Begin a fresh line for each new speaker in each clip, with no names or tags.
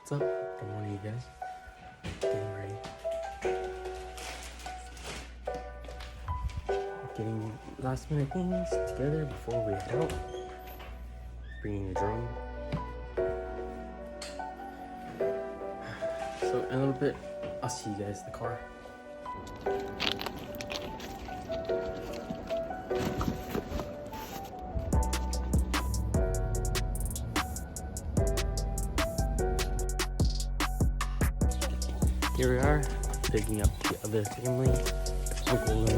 What's up? Good morning, you guys. Getting ready. Getting last minute things together before we head out. Bringing a drone. So in a little bit, I'll see you guys in the car. Here we are, picking up the other family. Uncle and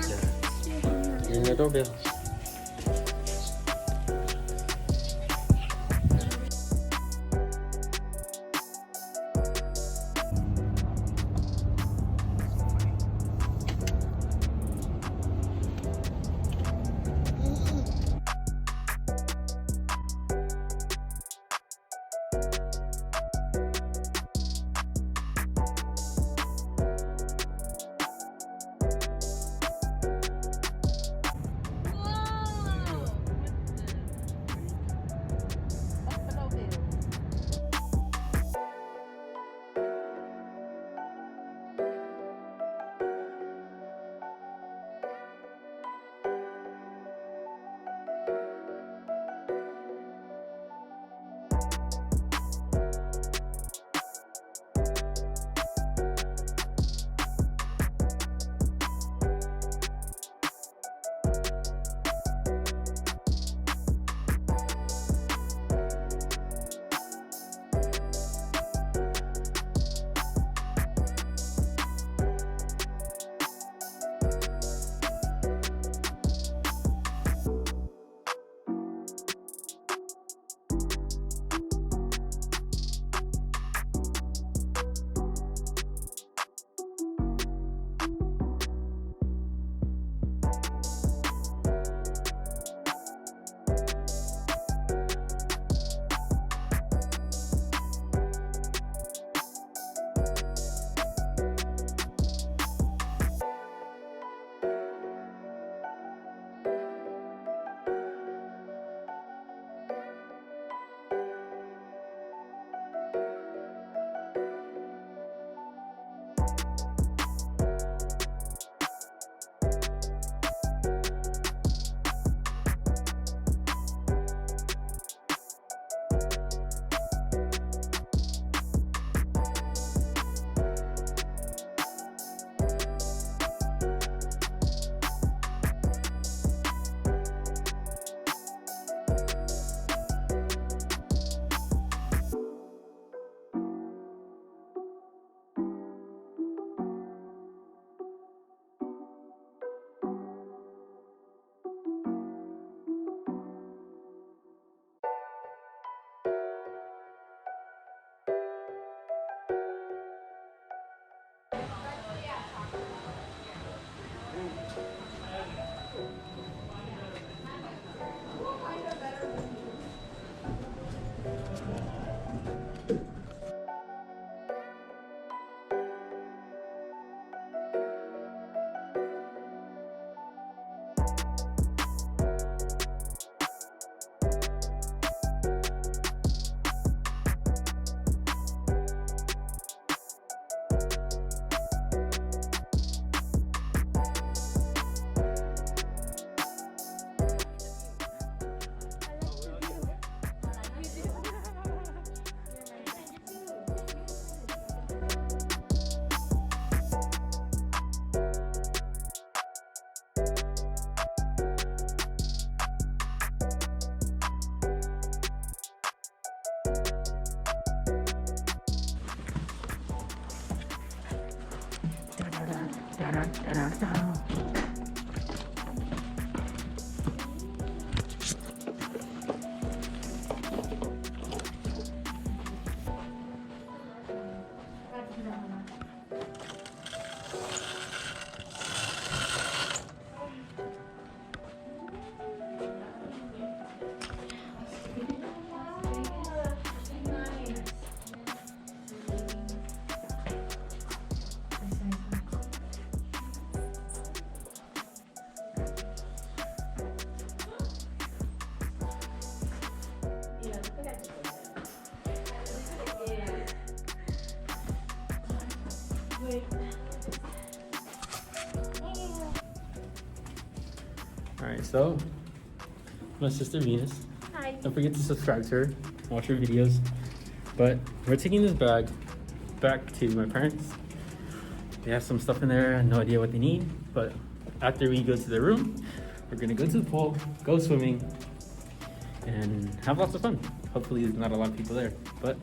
yeah. Ring the doorbell. Alright, so my sister Venus.
Hi.
Don't forget to subscribe to her, watch her videos. But we're taking this bag back to my parents. They have some stuff in there, no idea what they need. But after we go to the room, we're gonna go to the pool, go swimming, and have lots of fun. Hopefully there's not a lot of people there. But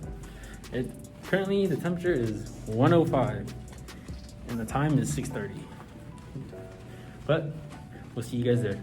currently the temperature is 105 and the time is 6:30. But we'll see you guys there.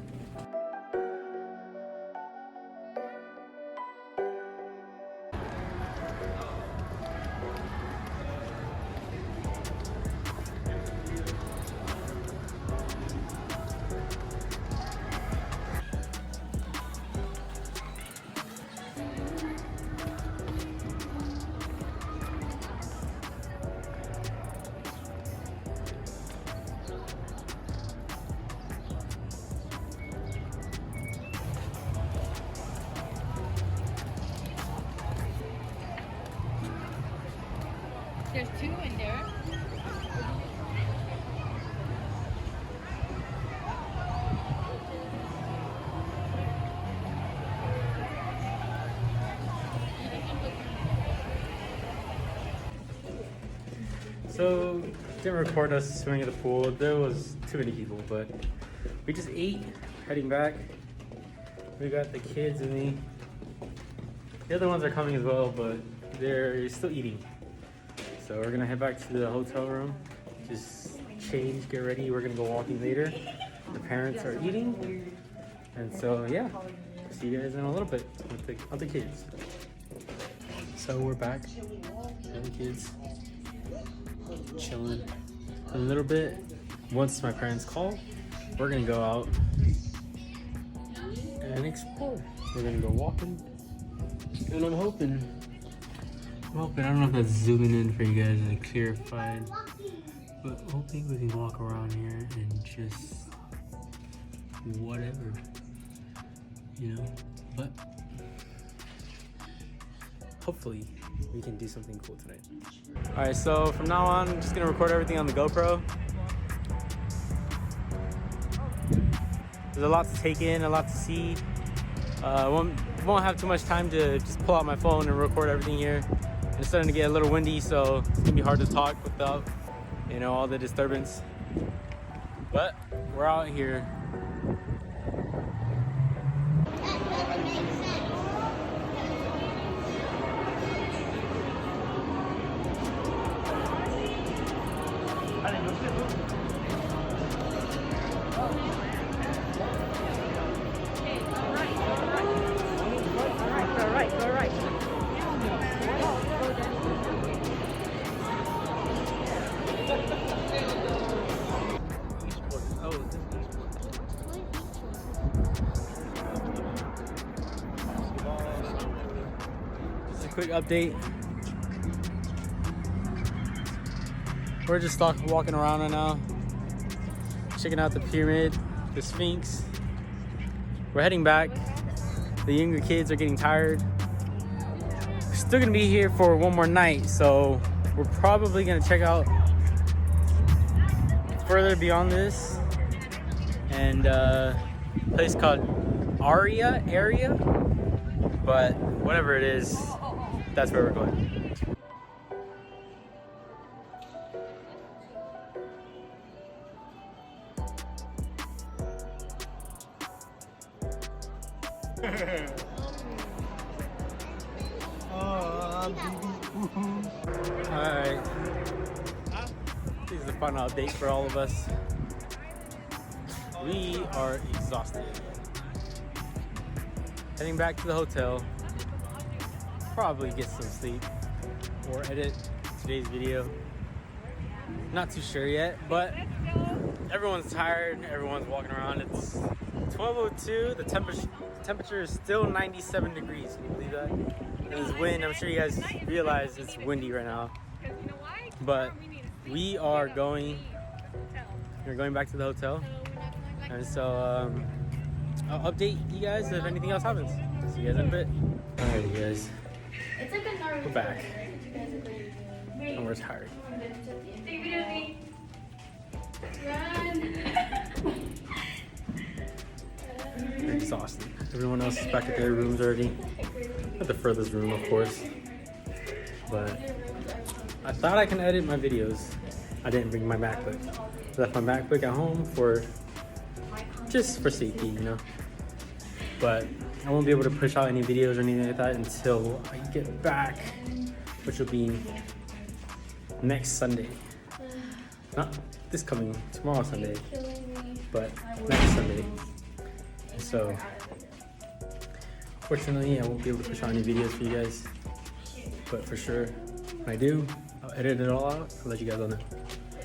There's 2 in there.
So, didn't record us swimming at the pool. There was too many people, but we just ate, heading back. We got the kids and me. The other ones are coming as well, but they're still eating. So we're gonna head back to the hotel room, just change, get ready. We're gonna go walking later. The parents are eating. And so, yeah, see you guys in a little bit with the other kids. So we're back, and the kids chilling a little bit. Once my parents call, we're gonna go out and explore. We're gonna go walking, and I'm hoping, I don't know if that's zooming in for you guys and clarified, but hoping we can walk around here and just whatever, you know, but hopefully we can do something cool tonight. All right, so from now on, I'm just gonna record everything on the GoPro. There's a lot to take in, a lot to see. Won't have too much time to just pull out my phone and record everything here. It's starting to get a little windy, so it's gonna be hard to talk without, you know, all the disturbance. But we're out here.
All right.
Just a quick update. We're just walking around right now, checking out the pyramid, the Sphinx. We're heading back. The younger kids are getting tired. We're still gonna be here for one more night, so we're probably gonna check out further beyond this, and a place called Aria, but whatever it is, that's where we're going. Alright, this is a fun update for all of us. We are exhausted. Heading back to the hotel, probably get some sleep or edit today's video. Not too sure yet, but everyone's tired, everyone's walking around. It's 12:02, the temperature is still 97 degrees, can you believe that? And there's wind, I'm sure you guys realize it's windy right now. But we're going back to the hotel. And so I'll update you guys if anything else happens. See you guys in a bit. Alright, you guys, we're back. and we're tired. We're exhausted. Everyone else is back at their rooms already. At the furthest room, of course. But I thought I can edit my videos. I didn't bring my MacBook. I left my MacBook at home just for safety, you know. But I won't be able to push out any videos or anything like that until I get back, which will be next Sunday. Not this coming tomorrow Sunday, but next Sunday. So fortunately, I won't be able to push out any videos for you guys, but for sure, when I do, I'll edit it all out. I'll let you guys all know.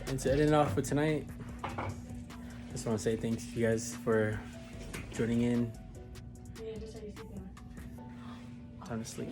And to edit it off for tonight, I just want to say thanks to you guys for joining in. Time to sleep.